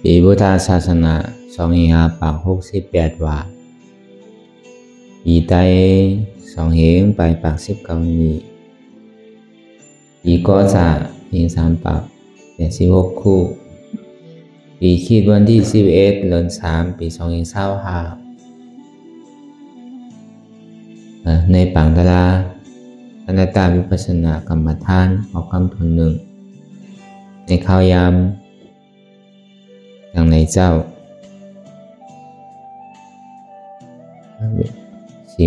ปีพุทธศาสนา2568ว่าปีไต2เหงไปปาก19นี้ปีก็จะเพียง386คู่ปีคิดวันที่11เดือน3ปี2025ในปังตลาอนัตตาวิปัสสนากรรมฐานออกคำทุนหนึ่งในข้าวยามอย่างในเจ้า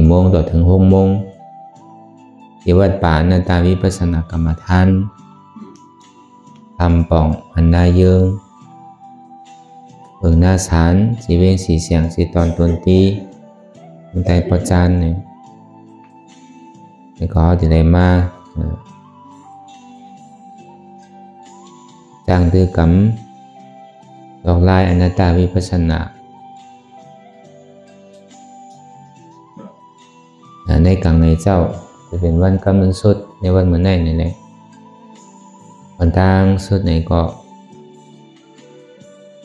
4 โมงต่อถึง6 โมงที่วัดป่าอนัตตาวิปัสสนากรรมฐานทำป่องอันนาเยิงเปิงหน้าสารสีเวงสีเสียงสีตอนตนตีมันใจประจานเนี่ยแล้วก็จะได้มาจ้างตือกำดอกลายอนัตตาวิปัสสนาในกลางในเจ้าจะเป็นวันกำลังสุดในวันเหมือนในไหนวันทางสุดไหนก็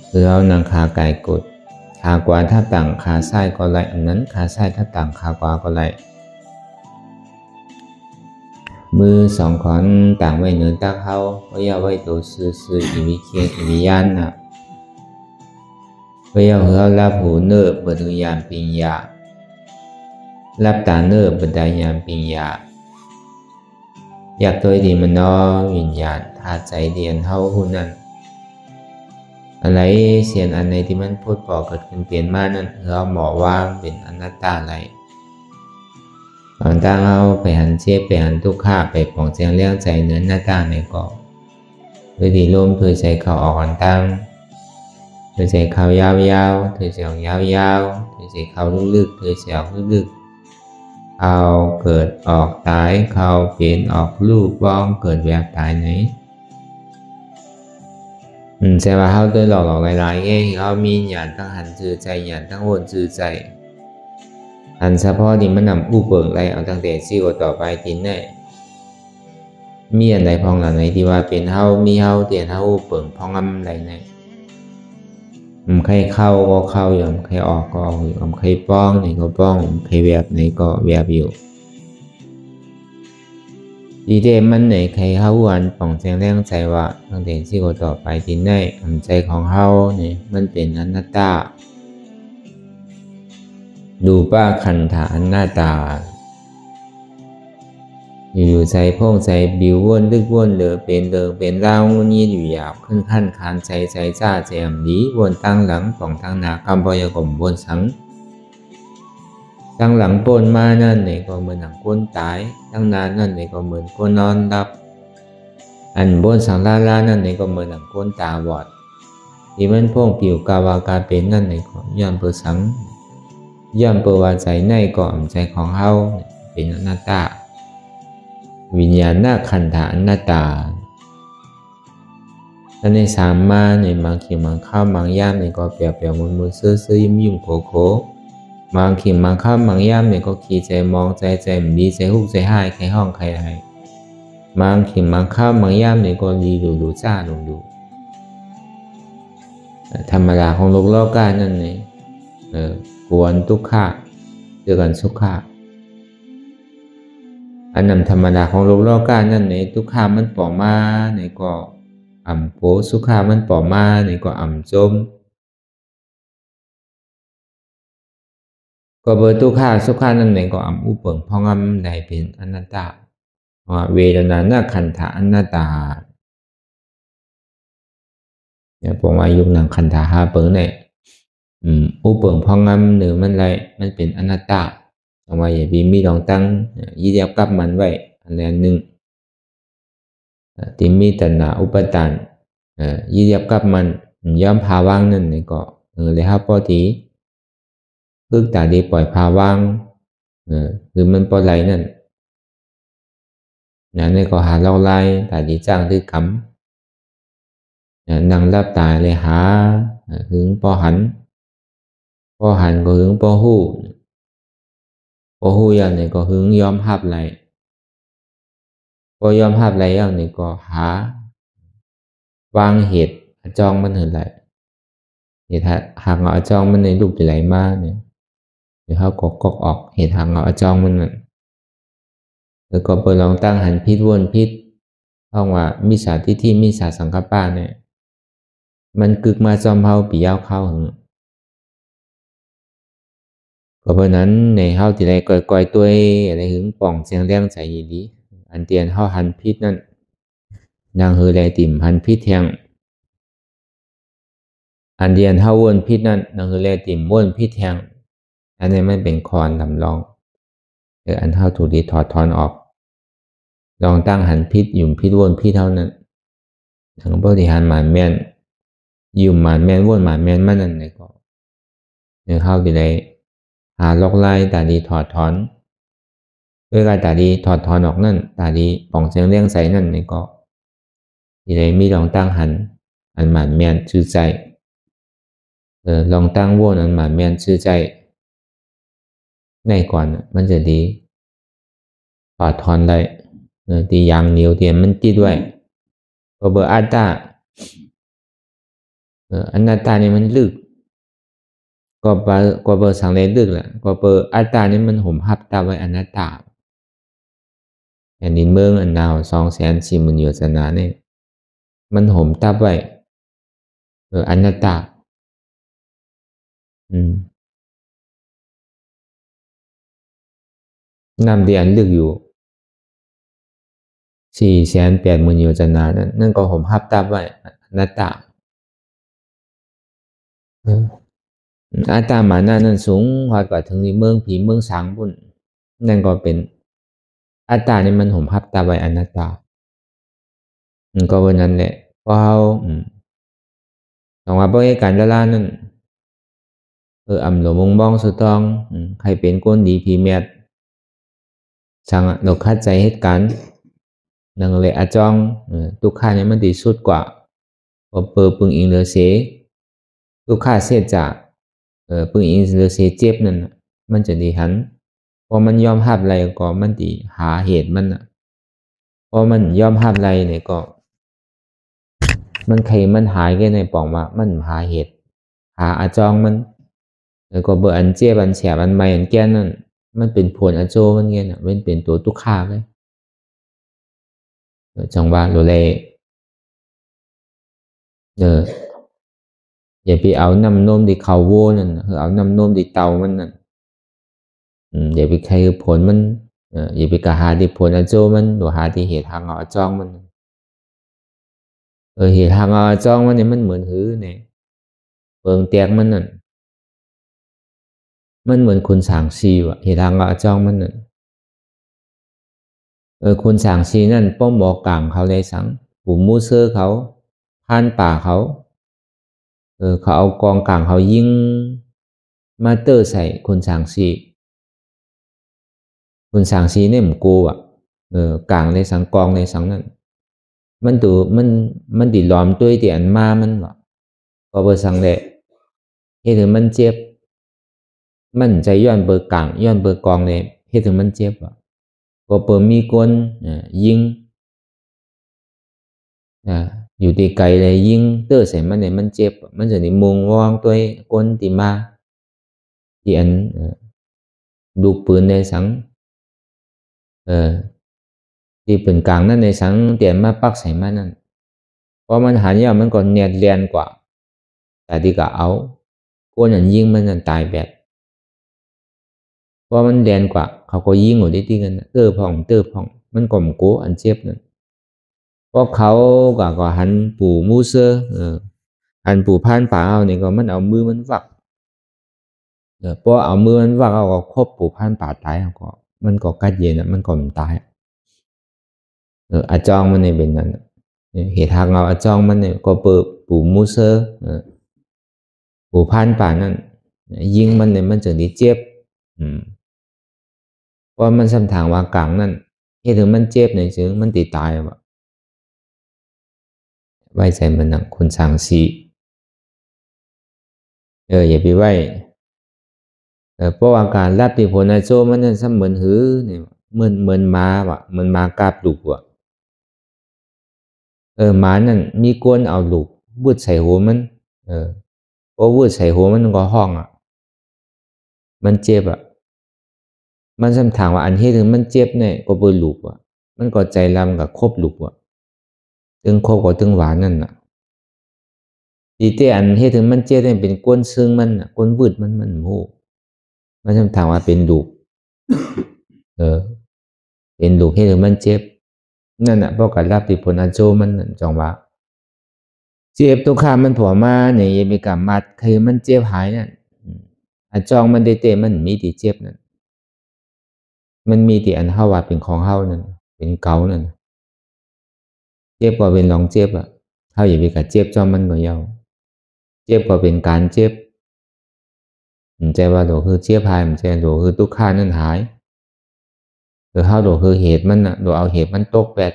คือเอานางขาไก่กดขากวาถ้าต่างขาซ้ายก็ไหลอันนั้นขาซ้ายถ้าต่างขากวาก็ไหลมือ2 ขอนต่างไว้เหนือตาเขาไว้ยาวไว้ตัวซื่ออีวิเคียงอีวิยานนะไว้ยาวเขาลับหูเนิบเปิดวิญญาณปิญญาลับตาเนิบเปิดได้ญาณปิญญาอยากตัวดีมันนอวิญญาณธาตุใจเดียนเท่าหูนั้นอะไรเสียนอันไหนที่มันพูดพอเกิดขึ้นเปลี่ยนมานั้นเราหมอว่างเป็นอนัตตาอะไรตอนตั้งเอาไปหันเชี่ยไปหันทุกข้าไปปองเจียงเลี้ยงใจเนื้อหน้าตาในเกาะด้วยดีร่มเพื่อใจเขาออกอันตั้งเพื่อใจเขายาวๆเพื่อใจออกยาวๆเพื่อใจเขาลึกๆเพื่อใจออกลึกๆเขาเกิดออกตายเขาเปลี่ยนออกรูปบ้องเกิดแบบตายไหนใช่ว่าเขาตัวหลอกหลายๆไงเขามีหยาดทั้งหันจือใจหยาดทั้งวนจือใจอันเฉพาะที่มันนำอู้เปิงไรเอาตั้งแต่ซี่ก็ต่อไปกินได้มีอันใดพองหลังไหนที่ว่าเป็นเฮามีเฮาเตียนเฮาอู้เปิงพองอำไรไหนใครเข้าก็เข้าอยู่ใครออกก็ออกอยู่ใครป้องนี่ก็ป้องใครแวบไหนก็แวบอยู่ดีเดมันไหนใครเฮาอันป่องแจงแรงใจว่าตั้งแต่ซี่ก็ต่อไปกินได้ใจของเฮานี่มันเป็นอนัตตาดูป้าขันฐานหน้าตาอยู่ใจพ่งใจบิววนลึกวนเหลือเป็นเดิมเป็นเล่านี้อยู่หยาบขึ้นขั้นคานใจจ้าแจมดีวนตั้งหลังป่องทางหน้ากำปอยกลมวนสังตั้งหลังปนมานั่นเนี่ยก็เหมือนหนังก้นตายตั้งนานนั่นเนี่ยก็เหมือนก้นนอนดับอันบนสังลานั่นเนี่ยก็เหมือนหนังก้นตาบอดที่มันพ่งผิวกาวากาเป็นนั่นเนี่ยก็ย่อมเปิดสังย่อมเปิดว่าใจในก่อนใจของเฮาเป็นอนัตตาวิญญาณหน้าขันธาอนัตตาและในสามมาในบางขีบางข้าวบางย่ามเนี่ยก็เปรียบมือซื้อยิ้มโคบางขีบางข้าวบางย่ามเนี่ยก็ขี่ใจมองใจดีใจฮุกใจให้ใครห้องใครให้บางขีบางข้าวบางย่ามเนี่ยก็ดีดูจ้าดูธรรมดาของโลกานั่นเองกวนทุกข้าเจอกันสุขข้าอันนั้นธรรมดาของโลกานั่นเองทุกข้ามันป่อมาในก็อ่ำโผสุขข้ามันป่อมาในก็อ่ำจมก็เบอร์ทุกข้าสุขข้านั่นเองก็อ่ำอุปเปิงพองำได้เป็นอนัตตาเวทนาหน้าขันธาอนัตตาเนี่ยผมว่ายุคหนังขันธาหาเปิงเนี่ยอุปเปิงพองำหรือมันไรมันเป็นอนัตตาเอาไว้อย่าบีมีลองตั้งยี่เดียบกับมันไว้อันแรกหนึ่งที่มีตัณหาอุปทานยี่เดียบกับมันย่อมพาว่างนั่นนี่ก็เลยครับพอทีพึกตาดีปล่อยพาว่างหรือมันปล่อยไหลนั่นนี่ก็หาเล่าไล่ตาดีจ้างด้วยกำนั่งรับตาเลยหาหึงปอหันก็หึงปอหู้อย่างนี้ก็หึงยอมหับไหลพอยอมหับไหลอย่างนี้ก็หาวางเหตุจองมันเหินไหล เหตุหากเอาจ้องมันในรูปไหลมาเนี่ยหรือเขากออกเหตุหากเอาจ้องมันน่ะแล้วก็เปิดลองตั้งหันพิษวนพิษห้องว่ามิจฉาทิฏฐิมิจฉาสังกัปปะเนี่ยมันกึกมาจอมเฮาปียาวเข้าหึงก็เพราะนั้นในเฮาที่ใดก่อยตัวอะไรหึงป่องเสียงแรงใจดีอันเตียนเฮาหันพิษนั่นนางเฮอแลติ่มหันพิษแทงอันเดียนเฮาวนพิษนั่นนางเฮอแลติ่มวนพิษแทงอันนี้มันเป็นคอนลำลองอันเฮาถูกดีถอดถอนออกลองตั้งหันพิษหยุ่มพิษวนพิษเท่านั้นทั้งบริหารหมานแม่นยุ่มหมานแม่นวนหมานแม่นมันนั่นเลยก็ในเฮาที่ใดหาลอกไล่ตาดีถอดถอนด้วยการตาดีถอดถอนออกนั่นตาดีป่องเสียงเลี้ยงใส่นั่นนี่ก็ที่ใดมีลองตั้งหันอันหมานแม่นชื่อใจลองตั้งวนอันหมานแม่นชื่อใจในก่อนมันจะดีถอดถอนได้ตีอย่างเหนียวเตียนมันติดไว้ก็เบอร์อัตตาอนัตตานี่มันลึกก็เบอร์สังเลลึกแหละก็เบอร์อัตตานี่มันห่มหับตาไว้อนัตตาแผ่นดินเมืองอันดาว240,000โยชนาเนี่ยมันห่มทับไว้อนัตตาน้ำที่อันลึกอยู่480,000โยชนานั่นก็ห่มหับทับไว้อนัตตาอัตตามานั่นสูงกว่าถึงในเมืองผีเมืองสางบุญนั่นก็เป็นอัตตานี่มันห่มหับทับไว้อนัตตาก็วันนั้นแหละเพราะเขาต้องว่าเพราะการละลานั่นอำหลวงมงบ้องสุตองใครเป็นก้นดีผีเมียดช่างเราคัดใจเหตุการณ์นังเลยอาจองตุกข้าเนี่ยมันดีสุดกว่าพอเปิดปึงอิงเหลือเสียตุกข้าเสียจากปึงอิงเหลือเสียเจ็บนั่นมันจะดีหันพอมันยอมหับอะไรก็มันดีหาเหตุมันพอมันยอมหับอะไรเนี่ยก็มันใครมันหายแค่ในป่องว่ามันหาเหตุหาอาจองมันแล้วก็เบอร์อันเจ็บอันแฉบอันใหม่อันแก่นั่นมันเป็นผลอโจมันเงี้ยน่ะมันเป็นตัวตุกข้าเลยจังว่าโลเลอย่าไปเอาน้ำนมที่เขาโว้นั่นเอาน้ำนมที่เตามันนั่นอย่าไปใครผลมันอย่าไปกะหาที่ผลอโจมันหรือหาที่เหตุทางเอาจ้องมันเหตุทางเอาจ้องมันเนี่ยมันเหมือนหือเนี่ยเปิงแตกมันนั่นมันเหมือนคุณสางซีว่ะเหตุทางเอาจ้องมันนั่นคุณสางซีนั่นป้อมบอกกลางเขาเลยสังปู่มูเซอร์เขาผ่านป่าเขาเขาเอากองกลางเขายิงมาเตอร์ใส่คุณสางซีคุณสางซีเนี่ยผมกลัวกลางในสังกองในสังนั้นมันตัวมันติดล้อมตัวที่อันมามันวะก็เบอร์สังเลยเฮ็ดถึงมันเจ็บมันใจย้อนเบอร์กลางย้อนเบอร์กองเลยเฮ็ดถึงมันเจ็บวะก็เปิดมีก้นยิงอยู่ที่ไกลเลยยิงเตอร์ใส่มันเนี่ยมันเจ็บมันจะนี่มุงวางตัวก้นตีมาที่อันดูปืนในสังที่ปืนกลางนั่นในสังเตียนมาปักใส่มันนั่นเพราะมันหันยาวมันก็เนียดเรียนกว่าแต่ที่ก็เอาก้นอันยิงมันนั่นตายแบบเพราะมันเรียนกว่าเขาก็ยิงอยู่ที่กันเตอร์พองมันก่อมโกอันเจ็บนั่นเพราะเขาก็หันปู่มูเซอร์หันปู่พานป่าเอาเนี่ยก็มันเอามือมันวักเพราะเอามือมันวักเอาก็ครบปู่พานป่าตายเอาก็มันก็กัดเย็นมันก็มันตายอาจองมันในเป็นนั้นเหตุทางเอาอาจองมันเนี่ยก็เปิดปู่มูเซอร์ปู่พานป่านั่นยิงมันเนี่ยมันจะดีเจ็บเพราะมันสัมทางว่ากลางนั่นเหตุถึงมันเจ็บในจึงมันติดตายวะไว้ใจมันนังคนสางสีอย่าไปไว้เพราะอาการรับที่ผลอาโจมันนั่นเหมือนหือเนี่ยเหมือนม้าวะเหมือนม้ากาบลูกวะม้านั่นมีก้นเอาลูกบุดใส่หัวมัน พอวืดใส่หัวมันก็ห้องมันเจ็บมันสำถามว่าอันที่ถึงมันเจ็บเนี่ยก็เปิดลูกมันก็ใจลำกับครบลูกถึงครบก็ถึงหวานนั่นดีแต่อันที่ถึงมันเจ็บเนี่ยเป็นก้นซึ่งมันก้นวืดมันหูมันสำถามว่าเป็นลูกเป็นลูกที่ถึงมันเจ็บนั่นเพราะการรับที่ผลอาโจมันจังว่าเจ็บตัวข้ามันผัวมาเนี่ยยังมีการมัดคือมันเจ็บหายนั่นอาจองมันได้เตะมันมีที่เจ็บนั่นมันมีที่อันเฮาว่าเป็นของเฮานั่นเป็นเก่านั่นเจ็บก็เป็นลองเจ็บเฮาอย่าไปกัดเจ็บจอมมันก็เยาเจ็บก็เป็นการเจ็บมันใจว่าโดคือเจ็บหายมันใจโดคือทุกข้านั่นหายเฮาโดคือเหตุมันโดเอาเหตุมันตกแปด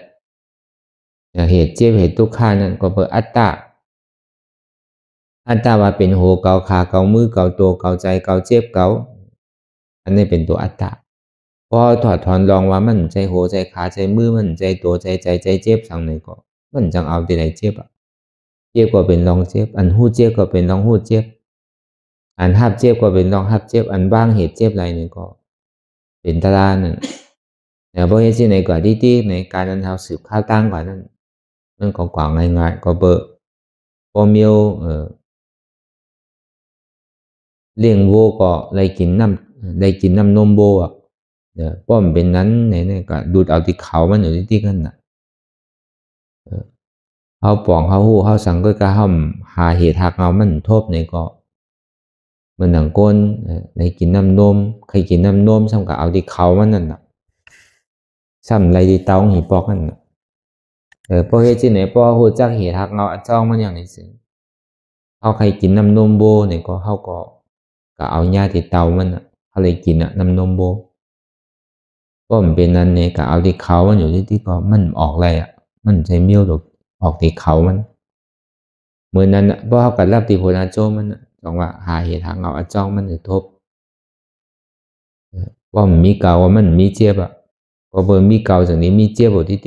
เหตุเจ็บเหตุทุกข้านั่นก็เพื่ออัตตาว่าเป็นโหเกาขาเกามือเกาตัวเกาใจเกาเจ็บเกาอันนี้เป็นตัวอัตตาพอถอดถอนลองว่ามันใจโหใจขาใจมือมันใจตัวใจใจเจ็บสังไหนก็มันจังเอาที่ไหนเจ็บเจ็บก็เป็นลองเจ็บอันหู้เจ็บก็เป็นลองหู้เจ็บอันหับเจ็บก็เป็นลองหับเจ็บอันบ้างเหตุเจ็บอะไรนี่ก็เป็นตาลานั่นแต่พอเหตุที่ไหนกว่าที่ในการนั้นเราสืบข้าวตั้งกว่านั้นมันก็กว่างง่ายๆก็เบอร์พอเมียวเลี้ยงวัวก็ได้กินน้ำนมวัวป้อมเป็นนั้นเนี่ยก็ดูดเอาที่เขามันอยู่ที่กันเขาปองเขาหู้เขาสังก็กระห้ำหาเหตุหักเอามันทบในก็มันหนังก้นได้กินน้ำนมใครกินน้ำนมซ้ำกับเอาที่เขามันนั่นซ้ำไรที่เต้าหีปอกนั่นพอเหตุที่ไหนพอหูจักเหตุหักเอาจ้องมันอย่างนี้สิเขาใครกินน้ำนมโบเนี่ยก็เขาก็เอาหญ้าที่เตามันเขาเลยกินน้ำนมโบก็มันเป็นนั้นเนี่ยก็เอาที่เขามันอยู่ที่ก็มันออกอะไรมันใจเมี้ยวหรอกออกที่เขามันเหมือนนั้นเพราะเขากับรับที่โพนาโจมันจังว่าหาเหตุทางเอาจ้องมันทบว่ามันมีเก่าว่ามันมีเจ็บพอเบอร์มีเก่าจากนี้มีเจ็บอยู่ที่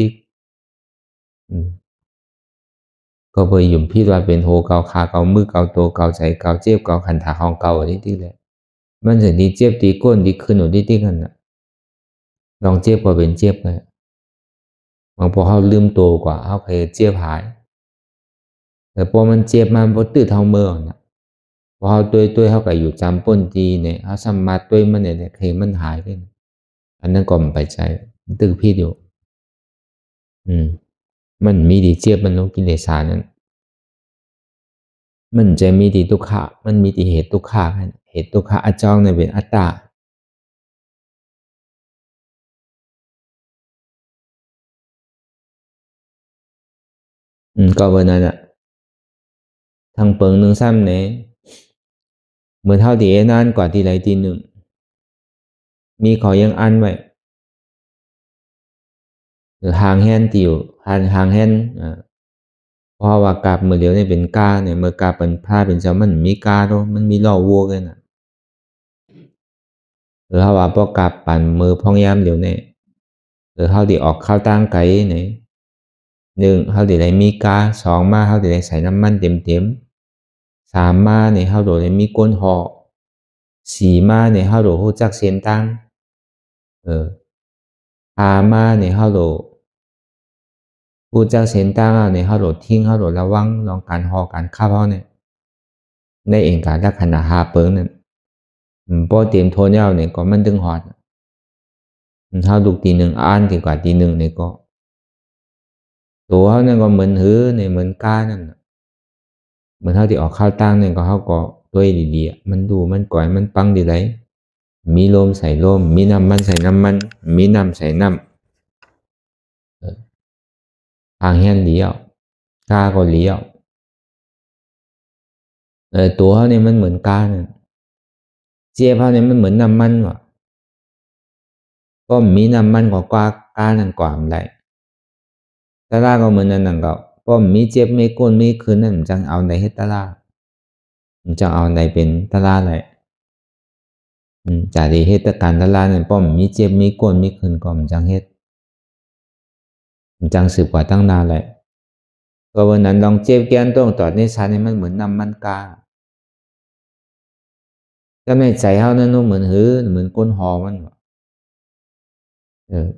ก็เบอร์หยุ่มพี่ว่าเป็นโหเก่าขาเก่ามือเก่าตัวเก่าใจเก่าเจ็บเก่าขันถาของเก่าที่เลยมันถึงที่เจ็บที่ก้นที่ขึ้นอยู่ที่กันลองเจ็บก็เป็นเจ็บเลยบางพอเขาลืมตัวกว่าเขาเคยเจ็บหายแต่พอมันเจ็บมันพอตื่นเท่าเมื่อพอเขาตัวเขาก็อยู่จำป้นตีเนี่ยเขาสมาตัวมันเนี่ยเคยมันหายไปอันนั้นก็มันไปใจตึกพี่อยู่มันมีดีเจ็บมันลงกิเลสานั้นมันจะมีดีทุกขะมันมีดีเหตุทุกขะเหตุทุกขะอจองในเป็นอัตตาก็วันนั้นทางเปิงหนึ่งซ้ำเนี่ยเหมือนเท่าที่นานกว่าที่ไรทีหนึ่งมีขอยังอันไว้หรือหางแฮนติวหางแฮนเพราะว่ากาบเมื่อเดียวเนี่ยเป็นกาเนี่ยเมื่อกาเป็นผ้าเป็นเจ้ามันมีกาโตมันมีล่อวัวกันหรือเขาว่าพอกาบปั่นมือพองยามเดี๋ยวเนี่ยหรือเขาดีออกข้าวตั้งไก่เนี่ยหนึ่งเขาดีได้มีกาสองมาเขาดีได้ใส่น้ำมันเต็มสามมาเนี่ยเขาโดได้มีก้นห่อสี่มาเนี่ยเขาโดหูจักเส้นตั้งห้ามาเนี่ยเขาโดหูจักเส้นตั้งเนี่ยเขาโดทิ้งเขาโดระวังลองการห่อการข้าวเขาเนี่ยในเองการถ้าขนาดหาเปิงนั่นพอเตรียมโทนยาวเนี่ยก็มันดึงหอดเท่าลูกตีหนึ่งอ่านดีกว่าตีหนึ่งเนี่ยก็ตัวเขาเนี่ยก็เหมือนหือเนี่ยเหมือนก้านั่นเหมือนเท่าที่ออกข้าวตั้งเนี่ยก็เขาก็ตัวดีๆมันดูมันก่อยมันปังดีไรมีลมใส่ลมมีน้ำมันใส่น้ำมันมีน้ำใส่น้ำทางแห้งเลี้ยวกาก็เลี้ยวตัวเขาเนี่ยมันเหมือนกาเนี่ยเจี๊ยบเขาเนี่ยมันเหมือนน้ำมันว่ะก็มีน้ำมันกว่ากานั่นกว่าอะไรตาลาก็เหมือนนั่นก็ก็มีเจ็บไม่ก้นไม่คืนนั่นจังเอาในเฮตาลาจังเอาในเป็นตาลาเลยจากที่เฮตการตาลาเนี่ยป้อมมีเจ็บมีก้นมีคืนก็มันจังเฮ็ดจังสืบกว่าตั้งนานเลยก็วันนั้นลองเจ็บแกนต้องตอดในสารนี่มันเหมือนน้ำมันกา ก็ในใจเฮานั้นเหมือนหือเหมือนก้นหอมัน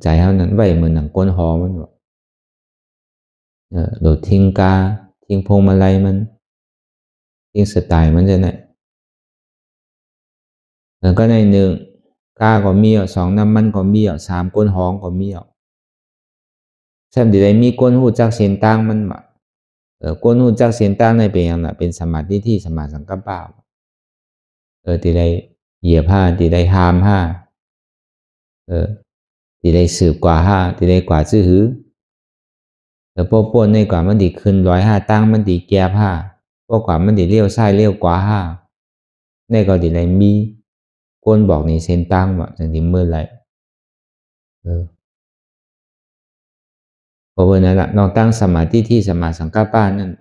ใจเฮานั้นไว้เหมือนหนังก้นหอมันโดดทิ้งกาทิ้งพวงมาลัยมันทิ้งสไตล์มันจะเนี่ยแล้วก็ในหนึ่งกาก็มีสองน้ำมันก็มีสามก้นหองก็มีแซ่บดีได้มีก้นหูจักเส้นต่างมันก้นหูจักเส้นต่างในเป็นอย่างน่ะเป็นสมาธิที่สมาสังกัปปะที่ได้เหยียบผ้าที่ได้หามผ้าที่ได้สืบกว่าผ้าที่ได้กว่าซื่อหือแต่พวกปนในกว่ามันดีขึ้น105ตั้งมันดีแก่ผ้าพวกกว่ามันดีเลี้ยวซ้ายเลี้ยวขวาผ้าในก็ดีได้มีก้นบอกนี่เส้นตั้งว่าจะดีเมื่อไรเพราะว่านั่นแหละนอกตั้งสมาธิที่สมาสังกัปปะนั่น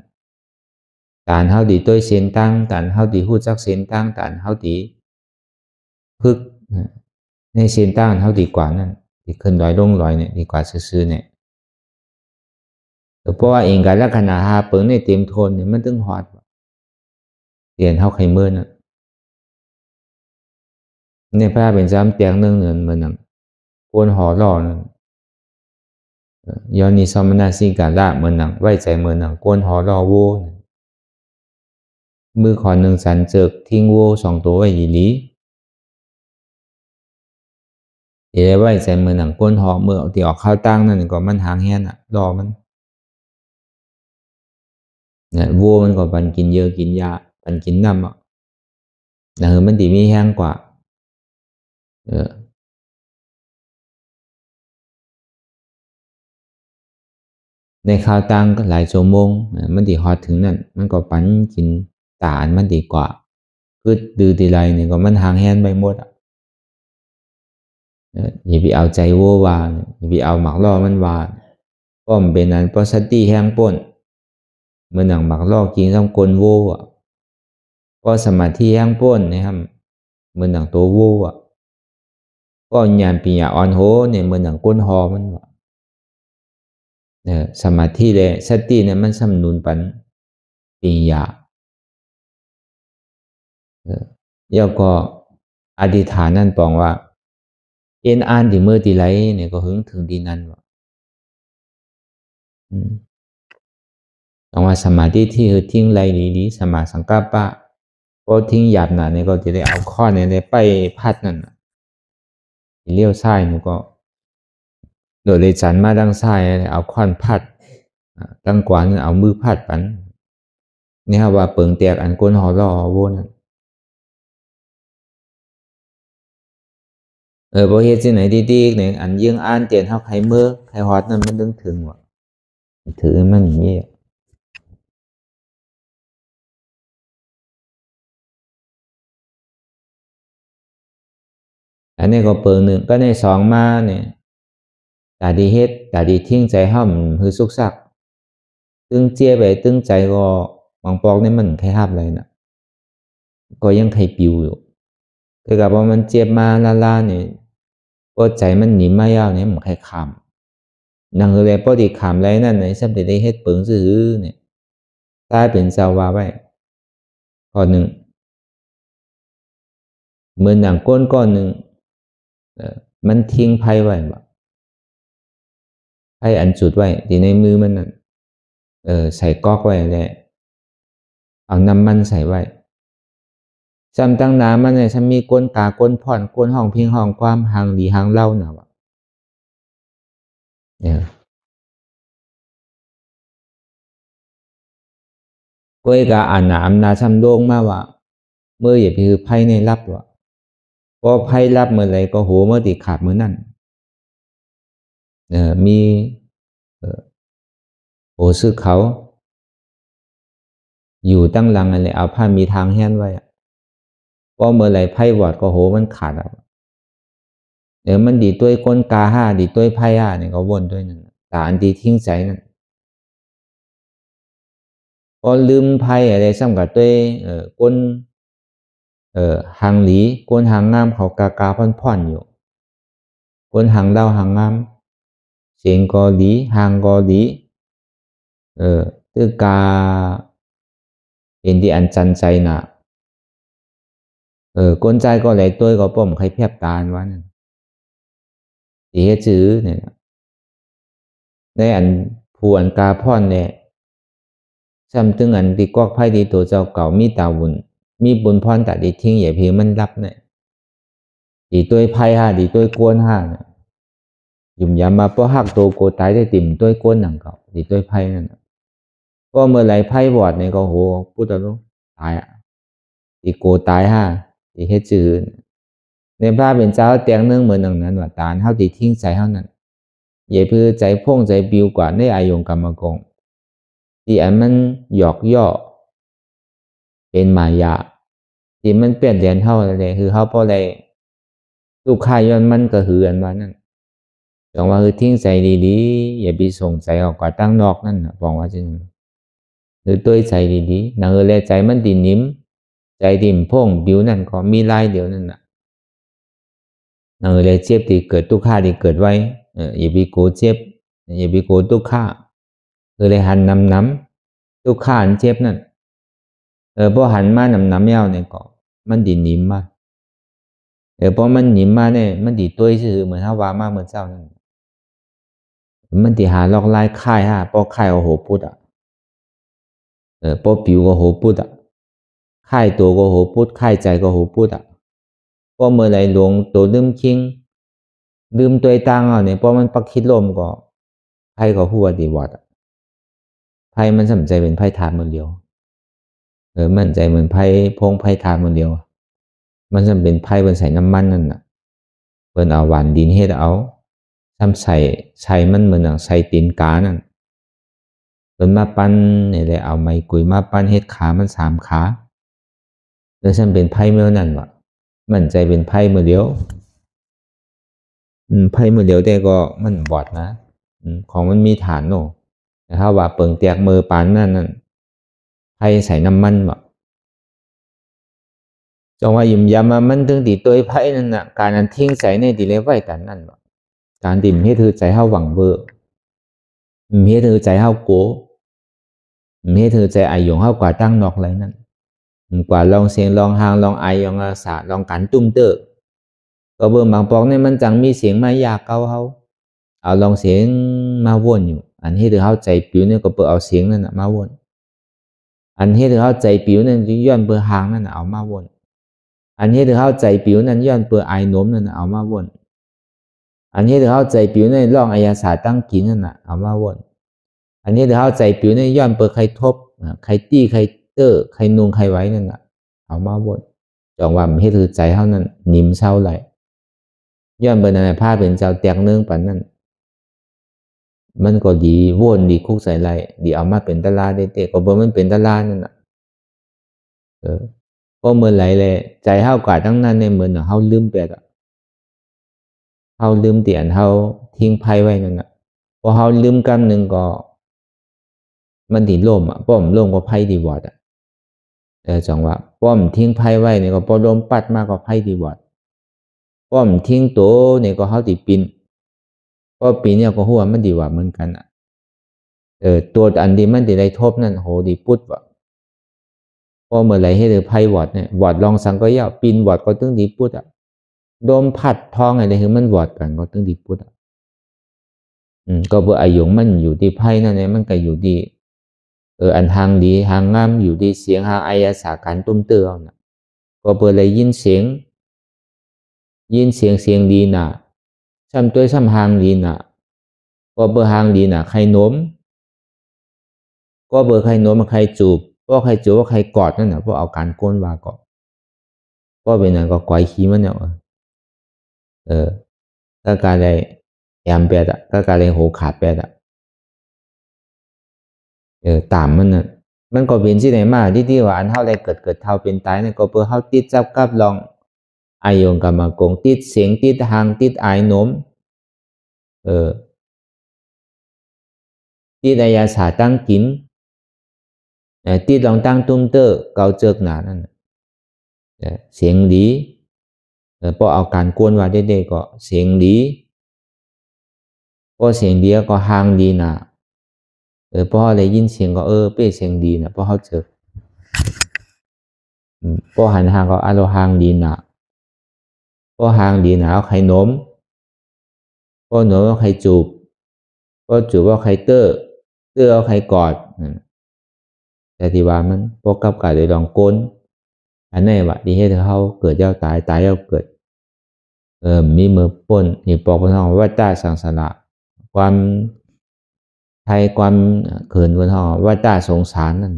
การเฮาดีต้วยเส้นตั้งการเฮาดีหู้จักเส้นตั้งการเฮาดีพึกในเส้นตั้งเฮาดีกว่านั่นดีขึ้นลงเนี่ยดีกว่าซื่อๆเนี่ยเพราะว่าเองการลักษณะหาเปิงในเต็มโทนเนี่ยมันถึงฮอดเรียนเฮาไขเมื่อน่ะในพระเป็นซ้ำเตียงนึงเหมือนนั่นโกนหอหล่อนั่นย้อนนิสมนาสิกาละเหมือนนั่งไว้ใจเหมือนนั่งโกนหอหล่อโวมือขอหนึ่งสันเจิกทิ้งโวสองตัวไว้ยีหลีที่ได้ไว้ใจเหมือนนั่งโกนหอเมื่อที่ออกข้าวตั้งนั่นก็มันหางแห้นอ่ะรอมันเนี่ยวัวมันก็ปันกินเยอะกินยาปันกินน้ำอ่ะแต่มันตีมีแห้งกว่าในข้าวตังก็หลายชั่วโมงมันตีฮอตถึงนั่นมันก็ปันกินตาอันมันดีกว่าคือดื้อทีไรเนี่ยก็มันหางแห้นไปหมดอ่ะอย่าไปเอาใจวัววานอย่าไปเอาหมักล่อมันวานก็มันเป็นนั้นเพราะสติแห้งป่นเมื่อหนังหมักล่อกินต้องกลวัวอ่ะก็สมาธิแห้งป่นนะครับเมื่อหนังตัววัวอ่ะก็ญาณปัญญาอ่อนโหเนี่ยเมื่อหนังก้นหอมันสมาธิเลยสติเนี่ยมันสำนุนปันปัญญาแล้วก็อธิษฐานนั่นปองว่าเอ็นอ่านที่มือที่ไรเนี่ยก็หึงถึงดีนั่นว่าต้องว่าสมาธิที่คือทิ้งไรดีสมาสังกัปปะก็ทิ้งหยาบหนาเนี่ยก็จะได้เอาข้อเนี่ยไปพัดนั่นเลี้ยวซ้ายนี่ก็โดยเลยจันมาดังซ้ายเอาค้อนพัดดังกว่านี่เอามือพัดปันนี่ครับว่าเปิงแตกอันก้นหอล่อโวนพอเฮ็ดสิไหนดีๆเนี่ยอันยังอ่านเตียนเฮาไขมือไขฮอดนั่นมันดึงถึงว่ะถือมันมีอันนี้ก็เปิงหนึ่งก็ในสองมาเนี่ยตาดีเฮ็ดตาดีทิ้งใจห้ามคือสุกซักตึงเจียไปตึงใจก็บางปอกนี่มันใครห้ามเลยนะก็ยังใครปิวอยู่คือกับว่ามันเจ็บมาลาเนี่ยก็ใจมันหนีไม่ยาวเนี่ยมันใครขำนั่งเลยพอดีขำไรนั่นไหนสับได้เฮ็ดเปิงซื้อเนี่ยกลายเป็นเจ้าว่าไว้ข้อหนึ่งเหมือนหนังก้นก้อนหนึ่งมันทิ้งไพ่ไว้บ่ไพ่อันจุดไว้ที่ในมือมันนั่นใส่ก๊อกไว้แหละเอาน้ำมันใส่ไว้จำตั้งน้ำมันเนี่ยฉันมีก้นกาก้นผ่อนก้นห้องพิงห้องความหางดีหางเล่าหนาวเนี่ยก็อีกอ่านน้ำนาชำโดงมาว่าเมื่ออย่าไปคือไพ่ในรับว่ะพอไพ่รับเมื่อไรก็หัวเมื่อติขาดเมื่อนั่นมีโอซื้อเขาอยู่ตั้งหลังอะไรเอาผ้ามีทางแห้นไว้พอเมื่อไรไพ่วอดก็โหมันขาดอ่ะมันดีตัวก้นกาห้าดีตัวไพ่ห้าเนี่ยก็วนด้วยนั่นแต่อันดีทิ้งใจนั่นพอลืมไพ่อะไรซ้ำกับตัวก้นหางหลีก้นหางงามเขากาพ่อนอยู่ก้นหางเล่าหางงามเสียงกอหลีหางกอหลีตึกกาเป็นที่อันจันใจน่ะ con trai có lấy tôi có bom khai phép tàn quá nè thì hết chữ nàyในอันผู้อันกาพ่อนเนี่ยซ้ำถึงอันที่กอกไพ่ที่ตัวเจ้าเก่ามีตาบุญมีบุญพรแต่ที่ทิ้งอย่าเพียงมันรับเนี่ยดีตัวไพ่ฮะดีตัวกวนฮะยุ่มยามาเพราะหักตัวโกตายได้ติ่มตัวกวนหนังเก่าดีตัวไพ่นั่นก็เมื่อไรไพ่บอดเนี่ยก็โหพูดตลอดตายอ่ะดีโกตายฮะดีเฮ็ดจืดในพระเป็นเจ้าเตียงเนื่องเหมือนดังนั้นว่าตาเท่าที่ทิ้งใจเท่านั้นอย่าเพื่อใจพ่งใจบิวกว่าในอายงกรรมกงที่อันมันหยอกย่อเป็นมายาที่มันเปลี่ยนเรียนเท่าอะไรคือเขาเพราะอะไรลูกค้าย้อนมันก็คืออันว่านั่นบอกว่าคือทิ้งใจดีๆอย่าไปส่งใจออกกว่าตั้งนอกนั่นนะบอกว่าจริงคือตัวใจดีๆนั่นเลยใจมันดีนิ่มใจดิ่มพ่งบิวนั่นก็มีลายเดียวนั่นน่ะนั่นเลยเจ็บที่เกิดทุกข้าที่เกิดไว้อย่าไปโกเจ็บอย่าไปโกทุกข้าคือเลยหันน้ำทุกข้าอันเจ็บนั่นพอหันมานำเย้าเนี่ยก็มันดีนิ่มมาพอมันนิ่มมาเนี่ยมันดีตัวซื่อเหมือนฮาวามาเหมือนเจ้านั่นมันดีหาลอกลายค่ายฮะพอค่ายโอ้โหพุทธพอผิวก็โหพุทธค่ายตัวก็โหพุทธค่ายใจก็โหพุทธพอเมื่อไรหลงตัวลืมคิงลืมตัวตังอ่ะเนี่ยพอมันปักคิดลมก็ไพ่ก็หัวดีวัดไพ่มันสนใจเป็นไพ่ทานมันเดียวมันใจเหมือนไพ่พงไพ่ทานมันเดียวมันจะเป็นไพ่เป็นใส่น้ำมันนั่นน่ะเป็นเอาหวานดินเฮ็ดเอาทำใส่มันเหมือนใส่ตีนกานั่นเป็นมาปั้นเนี่ยเลยเอาไม้กุยมาปั้นเฮ็ดขามัน3 ขาแล้วฉันเป็นไพ่เมื่อนั่นวะมันใจเป็นไพ่เมื่อเดียวไพ่เมื่อเดียวแต่ก็มันบอดนะของมันมีฐานโน่แต่ถ้าว่าเปิงเตียกมือปานนั่นไพ่ใส่น้ำมันวะจงว่ายุ่มยามามันถึงตีตัวไพ่นั่นน่ะการนั้นทิ้งใส่ในตีเลไว้แต่นั่นวะการดิ่มให้เธอใจเข้าหวังเบอร์ให้เธอใจเข้าโก้ให้เธอใจไอหยงเข้ากว่าตั้งนอกไรนั่นกว่าลองเสียงลองหางลองไอลองอาสาลองกันตุ้มเตอก็เบิ่งบางปองเนี่ยมันจังมีเสียงมายากเก่าเขาเอาลองเสียงมาวนอยู่อันที่เธอเข้าใจผิวเนี่ยก็เปิดเอาเสียงนั่นน่ะมาวนอันที่เธอเข้าใจผิวนั่นย้อนเปิดหางนั่นเอามาวนอันที่เธอเข้าใจผิวนั่นย้อนเปิดไอโน้มนั่นเอามาวนอันนี้เธอเข้าใจผิวในร่องอายาสาตั้งกินนั่นน่ะเอามาวนอันนี้เธอเข้าใจผิวในย้อนเปิดใครทบใครตี้ใครเตอร์ใครนุงใครไว้นั่นน่ะเอามาวนจองว่ามันให้เธอใจเท่านั้นนิ่มเศร้าไหลย้อนเปิดในผ้าเป็นเจ้าแตกเนื่องปันนั่นมันก็ดีวนดีคุกใส่ไหลดีเอามาเป็นตลาได้เตะก็บ่มันเป็นตลานั่นน่ะก็เมื่อไหลเลยใจเท่ากว่าทั้งนั้นในเหมือนเฮาลืมไปอ่ะเฮาลืมเตียนเฮาทิ้งไพ่ไว้นั่นน่ะพอเฮาลืมกำหนึ่งก็มันถีล่มอ่ะป้อมล่มก็ไพ่ดีวอดอ่ะจังว่าป้อมทิ้งไพ่ไว้เนี่ยก็พอลมปัดมาก็ไพ่ดีวอดป้อมทิ้งโตเนี่ยก็เฮาติปินก็ปีเนี่ยก็หัวมันดีว่าเหมือนกันอ่ะตัวอันดีมันติได้ทบนั่นโหดีปุ๊ดว่ะพอเมื่อไหร่ให้เธอไพ่วอดเนี่ยวอดลองสังก็ย่าปีนวอดก็ตึงดีปุ๊ดอ่ะโดมพัดทองอะไรคือมันวอดกันก็ตึงดีปุ๊ดอ่ะก็เบอร์อายุมันอยู่ที่ไพ่นั่นเองมันก็อยู่ดีอันทางดีทางงามอยู่ดีเสียงทางอายาสาการตุ้มเตือนน่ะก็เบอร์เลยยินเสียงดีน่ะซ้ำตัวซ้ำหางดีน่ะก็เบอร์หางดีน่ะใครโน้มก็เบอร์ใครโน้มใครจูบก็ใครจูบว่าใครกอดนั่นน่ะเพราะเอาการก้นว่าก็เป็นนั่นก็ก่อยขี้มันเนี่ยก็การอะไรแอมเปียดอ่ะก็การอะไรโหขาดเปียดอ่ะตามมันน่ะมันก็เป็นที่ไหนมาที่ว่าอันเท่าไรเกิดเท่าเป็นตายเนี่ยก็เพื่อเท่าติดจับกับลองอายงกับมากงติดเสียงติดหางติดไอโน้มติดอายาสาตั้งกินติดลองตั้งตุ้มเตอร์เกาเจิกหนานั่นเสียงดีพอเอาการกวนว่าได้ก็เสียงดีพอเสียงดีก็หางดีนะพอได้ยินเสียงก็เป้เสียงดีนะพอเขาเจอ ป้อหันหางก็อโลหางดีนะป้อหางดีนะเอาไข่นมป้อหนมเอาไข่จูบป้อจูบเอาไข่เตอร์เตอร์เอาไข่กอดแต่ที่ว่ามันป้อกับกาโดยลองก้นอันนี้วะดีให้เขาเกิดเจ้าตายตายเจ้าเกิดมีมือป้นนี่ปอกพนห้องว่าต้าสังสาระความไทยความเขินพนห้องว่าต้าสงสารนั่น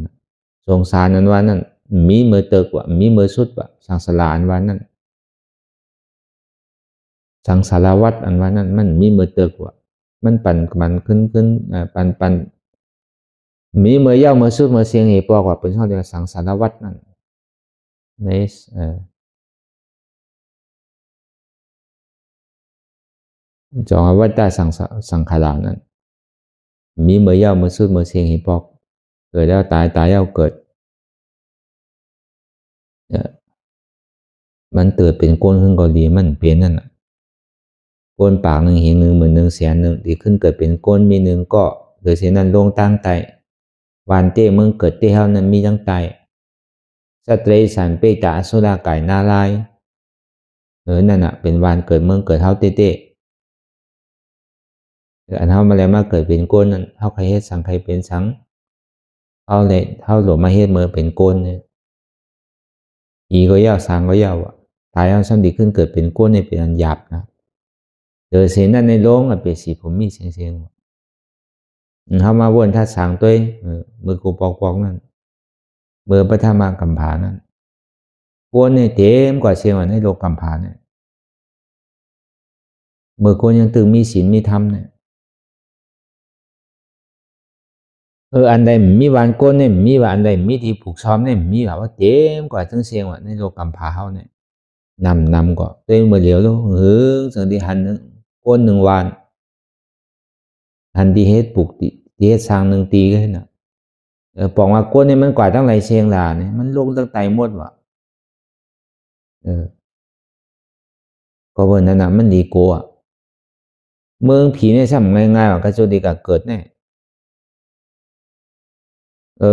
สงสารนั้นว่านั่นมีมือเติกว่ามีมือสุดว่าสังสาระอันว่านั่นสังสารวัตรอันว่านั่นมันมีมือเติกว่ามันปั่นขึ้นปั่นมีมือเย้ามือสุดมือเสียงเหปอกว่าเป็นช่องเดียวสังสารวัตรนั่นในจองว่าต้าสังขารนั้นมีมือเย้ามือสุดมือเสียงเหปอกเกิดแล้วตายตายแล้วเกิดมันเติดเป็นก้นขึ้นก็ดีมันเปลี่ยนนั่นก้นปากหนึ่งเห็น1 10,000 100,000ดีขึ้นเกิดเป็นก้นมีหนึ่งก็โดยเสียนั้นลงตั้งไตวันเต้เมืองเกิดเต้เฮานั้นมีตั้งไตสตรีสันเปตาสุราไก่นาลายนั่นเป็นวันเกิดเมืองเกิดเฮาเต้อันเฮามาแล้วมาเกิดเป็นก้นนั่นเฮาใครเฮ็ดสังใครเป็นสังเฮาเลยเฮาหลวมาเฮ็ดเมือเป็นก้นเนี่ยอีก็ยาวสังก็ยาวตายเอาสันดีขึ้นเกิดเป็นก้นในเป็นอันหยาบนะโดยเสียนั้นในโลงเป็นสีผมมีเสียงเขามาวนท่าสางตัวมือกูปอกนั่นมือพระธรรมกัมผานั่นวนเนี่ยเต็มกว่าเชียงวันให้โลกกัมผาเนี่ยมือคนยังตึงมีศีลมีธรรมเนี่ยอันใดมีวันก้นเนี่ยมีว่าอันใดมีที่ผูกซ้อมเนี่ยมีแบบว่าเต็มกว่าทั้งเชียงวันในโลกกัมผาเขาเนี่ยนำก็เต็มมือเหลียวแล้วสังที่หันก้น1 วันหันที่เฮ็ดปลูกที่เฮ็ดสร้าง1 ตีก็เห็นน่ะปองว่าก้นเนี่ยมันกว่าตั้งหลายเชียงหลาเนี่ยมันลงตั้งไตหมดว่ะก็เบิ่นนั่นน่ะมันดีโกอ่ะเมืองผีเนี่ยซ้ำง่ายๆว่ากระโจดีก็เกิดแน่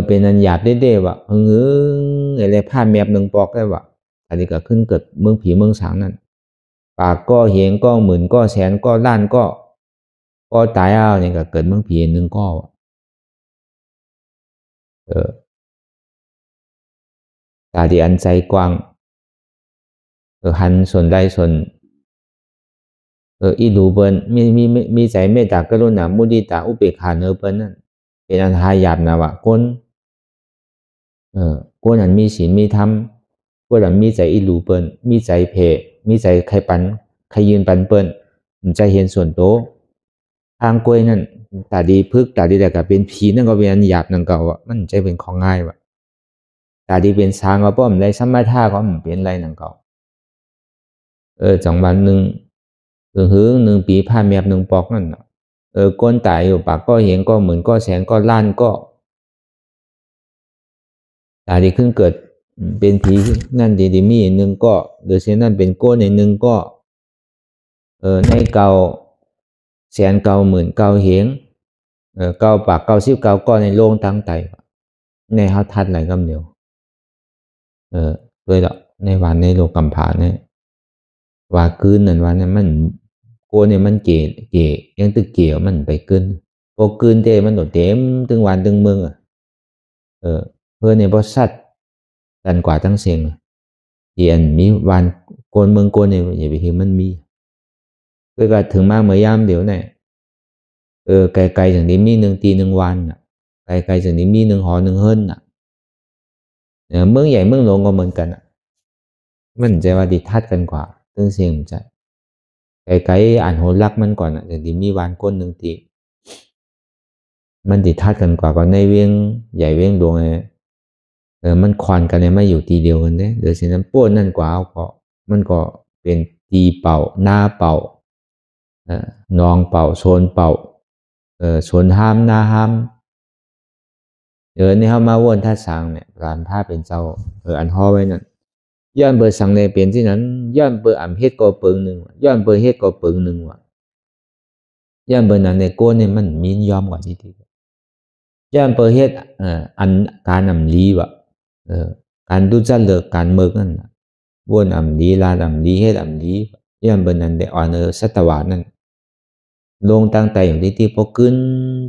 เป็นอันหยาบเด้ๆว่ะอะไรผ้าแมบ1 ปอกได้ว่ะอันนี้ก็ขึ้นเกิดเมืองผีเมืองสางนั่นปากก็เหงก็หมื่นก็แสนก็ล้านก็ตายเอาเนี่ยก็เกิดเมืองผี1 ก็ตาที่อันใจกว้างหันส่วนใดส่วนอีดูเปิ้นมีใจเมตตากรุณามุทิตาอุเบกขาเนอเปิ้นนั่นเป็นอันหายาบนะวะก้นก้นอันมีศีลมีธรรมก้นอันมีใจอีดูเปิ้นมีใจเพมีใจใครปันใครยืนปันเปิ้นใจเห็นส่วนโตทางกล้วยนั่นตาดีพึกตาดีแต่ก็เป็นผีนั่นก็เป็นอันหยาบนั่นก็ว่ามันใจเป็นของง่ายวะตาดีเป็นสางก็ป้อมได้สัมมาท่าก็มันเป็นไรนั่นก็จังหวัดหนึ่ง1 ปีผ้าแมบ1 ปอกนั่นก้นตายอยู่ปากก็เหงก็หมื่นก็แสนก็ล้านก็ตายดีขึ้นเกิดเป็นผีนั่นดีมี1 ก็หรือเช่นนั้นเป็นก้นใน1 ก็ในเก่าแสนเก่าหมื่นเก่าเหงเก่าปากเก่า19 ก็ในโลงตั้งไตในเฮาทัดอะไรกำเดียวด้วยละในวันในโลกกัมผาเนี่ยว่าคืนนั่นวันนั้นมันโกเนี่ยมันเก๋ยังตึกเกี่ยวมันไปคืนพอคืนเตมันโดดเต็มตึงวันตึงเมืองเพื่อในบริษัทกันกว่าทั้งเสียงเย็นมีวันโกนเมืองโกนเนี่ยอย่าไปเห็นมันมีก็ถึงมาเมื่อยามเดี๋ยวเนี่ยไกลๆจากนี้มี1 ตี1 วันอ่ะไกลๆจากนี้มี1 หอ1 เฮิรนอ่ะเมืองใหญ่เมืองหลวงก็เหมือนกันอ่ะมันจะว่าดิทัดกันกว่าตึงเสียงจะไกลๆอ่านโหรักมันก่อนอ่ะจากนี้มีวันก้น1 ตีมันดิทัดกันกว่าก็ในเวียงใหญ่เวียงหลวงเนี่ยมันควานกันเนี่ยไม่อยู่ตีเดียวกันเนี่ยเดี๋ยวสินั้นป้วนนั่นกว่าเอาก็มันก็เป็นตีเป่าหน้าเป่านองเป่าโซนเป่าโซนห้ามหน้าห้ามนี่เขามาวนท่าสางเนี่ยการผ้าเป็นเจ้าอันห่อไว้นั่นย้อนเบอร์สังในเปลี่ยนที่นั้นย้อนเบอร์อ่ำเฮ็ดก็เปิง1ย้อนเบอร์เฮ็ดก็เปิง1ว่ะย้อนเบอร์นั้นในโก้เนี่ยมันมียอมกว่าที่ย้อนเบอร์เฮ็ดอันการนำลีว่ะ การดูจัดเลิกการเมืองนั่นวนอ่ำดีลาอ่ำดีเฮ็ดอ่ำดีย่ำเบนนั้นได้อ่อนสัตวานั่นลงตั้งแต่อย่างที่พอขึ้น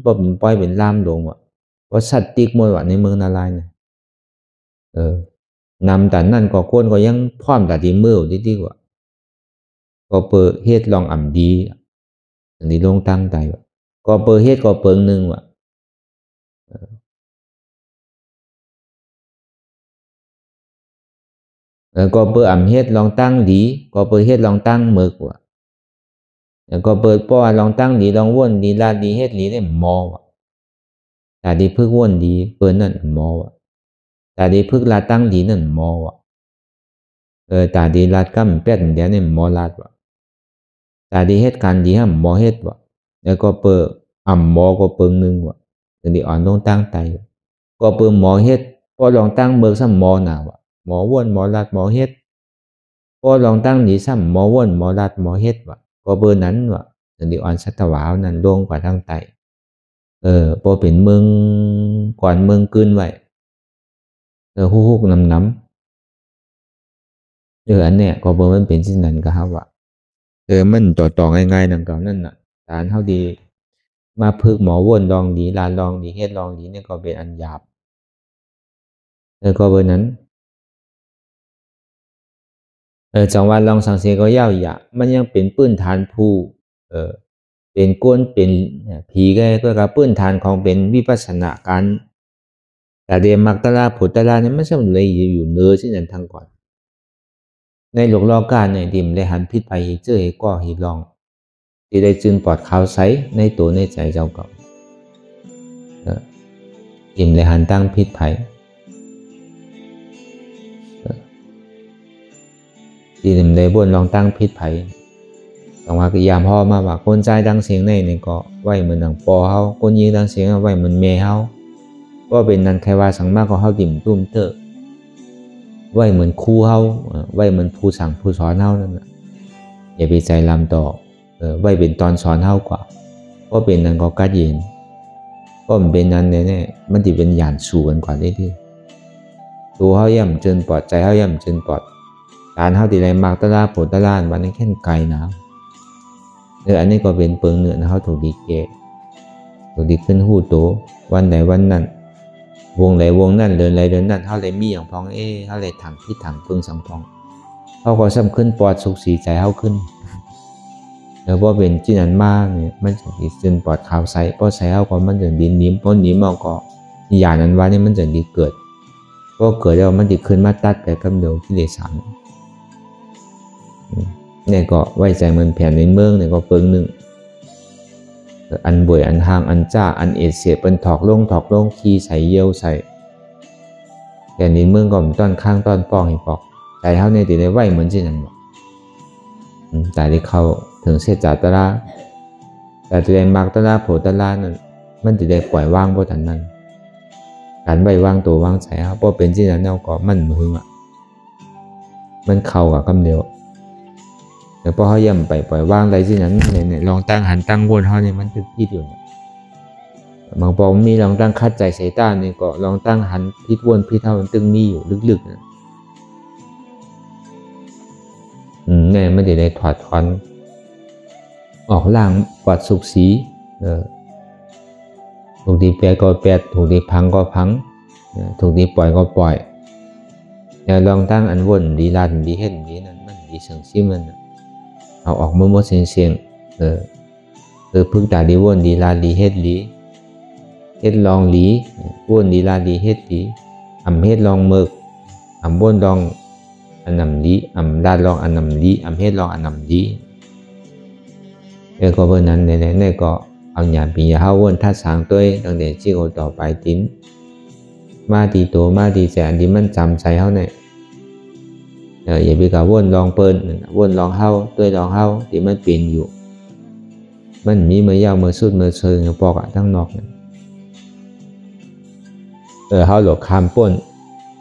พอเป็นป้อยเป็นล่ามลงว่ะเพราะสัตว์ติกมวยว่ะในเมืองนาลายเนี่ยนำแต่นั่นก็คนก็ยังพร้อมแต่ดีมือที่ว่าก็เปิดเฮ็ดลองอ่ำดีอันนี้ลงตั้งใจว่ะก็เปิดเฮ็ดก็เปิงหนึ่งว่ะก็เปิดอ่ำเฮ็ดลองตั้งดีก็เปิดเฮ็ดลองตั้งมือกว่ะแล้วก็เปิดป้อลองตั้งดีลองวนดีลาดีเฮ็ดดีได้มอว่ะแต่ดีพึกวนดีเปิดนั่นมอว่ะแต่ดีพึกลาตั้งดีนั่นมอว่ะแต่ดีลาดก็มันเป็ดเดียวนี่มอลาดว่ะแต่ดีเฮ็ดการดีห้ามมอเฮ็ดว่ะแล้วก็เปิดอ่ำมอก็เปิงหนึ่งว่ะถึงดีอ่อนลงตั้งใจก็เปิดมอเฮ็ดพอลองตั้งเบิกซ้ำมอหนาวะหมอวนหมอลาดหมอเฮ็ดพอลองตั้งดีซ้ำหมอวนหมอลาดหมอเฮ็ดวะก็เบอร์นั้นวะถึงดีอ่อนสัตวาวนั้นลงกว่าทั้งไตพอเป็นเมืองก่อนเมืองกึนไว้ฮู้น้ำอันเนี้ยก็เบอร์มันเป็นสิ่งนั้นก็ครับว่ามันต่อง่ายๆดังกล่าวนั่นน่ะการเท่าดีมาพึกหมอวนลองดีลานลองดีเฮ็ดลองดีเนี่ยก็เป็นอันหยาบก็เบอร์นั้นจังหวะลองสังเกตก็ยาวอย่ามันยังเป็นปื้นฐานผู้เป็นก้นเป็นผีก็กับปื้นฐานของเป็นวิปัสสนาการแต่เดียมักตลาผุตตลาเนี่ยไม่ใช่เลยอยู่เนื้อที่นั่นทางก่อนในหลวงรอการเนี่ยดิมได้หันพิษภัยเจอให้ก่อให้ลองที่ได้จึงปลอดข่าวใสในตัวในใจเจ้าเก่าดิมได้หันตั้งพิษภัยที่ดิมได้บ่นลองตั้งพิษภัยต้องว่ายามพ่อมาว่าคนใจดังเสียงในนี่ก็ไหวเหมือนดังปอเฮาคนยิงดังเสียงไหวเหมือนเมเฮาก็เป็นนันใครว่าสังมากก็เฮาดิ่มตุ้มเตอไหวเหมือนครูเฮาไหวเหมือนผู้สั่งผู้สอนเฮานั่นแหละอย่าไปใจลำต่อไหวเป็นตอนสอนเฮากว่าก็เป็นนันก็กัดเย็นก็มันเป็นนั้นเนี่ยมันจะเป็นหยานสู่กันกว่าได้ที่ตัวเฮาย่ำเจินปลอดใจเฮาย่ำเจินปลอดการเฮาตีไรมากตะลาผลตะลานวันนี้แค่ไกลนะอันนี้ก็เป็นเปิงเนื้อนะเขาถูกดีเกถูกดีขึ้นหูโตวันไหนวันนั้นวงไหนวงนั้นเดินไหนเดินนั้นเขาเลยมีอย่างพองเขาเลยถังที่ถังเปิงสังพองเขาก็ซ้ำขึ้นปอดสุขสีใจเขาขึ้นแล้วพอเป็นจีนันมากเนี่ยมันจะดีจนปอดขาวใสพอใสเขาก็มันจะดีนิ่มพอนิ่มเอาก็ยานั้นว่านี่มันจะดีเกิดก็เกิดแล้วมันจะขึ้นมาตัดไปกับเดียวที่เลสานเนี่ยก็ไว้ใจมันแผ่นในเมืองเนี่ยก็เปิงหนึ่งอันบ่วยอันห่างอันจ้าอันเอเสียเป็นถอกลงขี้ใส่เยี่ยวใส่แผ่นในเมืองก็มันต้อนข้างต้อนป้องให้ปอกใจเขาเนี่ยติได้ไหวเหมือนที่นั่นบอกแต่ที่เขาถึงเสียจ่าตะลาแต่ตัวเองมักตะลาโผตะลานั่นมันติได้ปล่อยว่างเพราะทันนั้นการไหวว่างตัวว่างใจเขาเพราะเป็นที่นั้นเราก็มันมือมันเข้ากับคำเดียวแต่พอเขาย่ำไปปล่อยว่างอะไรที่นั้นเนี่ยลองตั้งหันตั้งวนเขาเนี่ยมันคือพิษอยู่บางปองมีลองตั้งคัดใจใส่ต้านเนี่ยก็ลองตั้งหันพิษวนพิษเท่ามันตึงมีอยู่ลึกๆนะเนี่ยไม่ได้ถอดถอนออกล่างปลอดสุขสีถูกดีแปดก็แปดถูกดีพังก็พังถูกดีปล่อยก็ปล่อยแต่ลองตั้งอันวนดีลาดดีเห็นดีนั่นมันดีเสียงซิมันเอาออกมือมดเสียงพึกตาดีวนดีลาดีเฮ็ดลองลีวนดีลาดีเฮ็ดลีอ่ำเฮ็ดลองเมิกอ่ำวนลองอันนำลีอ่ำลาดลองอันนำลีอ่ำเฮ็ดลองอันนำลีก็เพื่อนั้นในก็เอาหยาปียาเฮาวนทัดสางตัวตั้งแต่ที่เขาต่อไปติ้นมาดีโตมาดีแสนดีมันจำใจเขาเนี่ยอย่าไปกับวนลองเปิ้นวนลองเฮาตัวลองเฮาที่มันเปลี่ยนอยู่มันมีเมื่อยาวเมื่อสุดเมื่อเชิงปอกทั้งนอกเฮาหลบคามป้น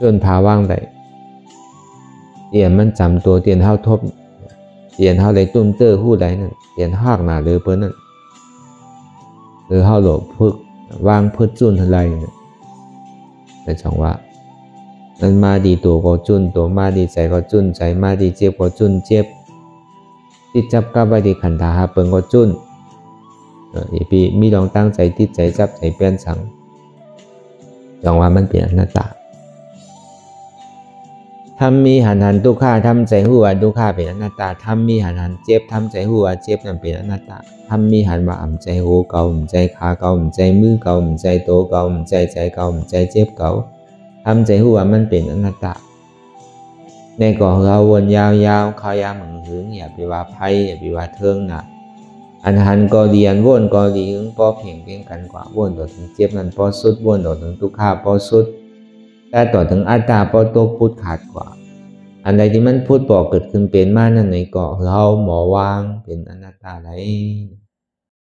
จนพาว่างได้เตียนมันจำตัวเตียนเฮาทบเตียนเฮาเลยตุ้มเตอร์หู้ใดนั่นเตียนหากหนาเลยเปิ้นนั่นเฮาหลบพึกว่างพึดจุนอะไรเนี่ยแต่จังว่า มันมาดีตัวก็จุนตัวมาดีใจก็จุนใจมาดีเจ็บก็จุนเจ็บติดจับกับไปดีขันธาเปิงก็จุนอีปีมีลองตั้งใจติดใจจับใจเปลี่ยนสังลองว่ามันเป็นอนัตตาทำมีหันทุกข้าทำใจหัวทุกข้าเป็นอนัตตาทำมีหันเจ็บทำใจหัวเจ็บนั่นเป็นอนัตตาทำมีหันว่าอ่ำใจหูเก่าอ่ำใจขาเก่าอ่ำใจมือเก่าอ่ำใจโตเก่าอ่ำใจใจเก่าอ่ำใจเจ็บเก่าทำใจหัวมันเป็นอนัตตาในก่อเราวนยาวๆเขายาเหมือนหึงอย่าไปว่าไพ่อย่าไปว่าเทิงนะอันหันก็เรียนวนก็ดีหึงพอเพียงเพียงกันกว่าวนต่อถึงเจ็บนั้นพอสุดวนต่อถึงทุกข้าพอสุดแต่ต่อถึงอัตตาพอตัวพุทธขาดกว่าอันใดที่มันพูดบอกเกิดขึ้นเป็นมานั่นในเกาะเราหมอวางเป็นอนัตตาไร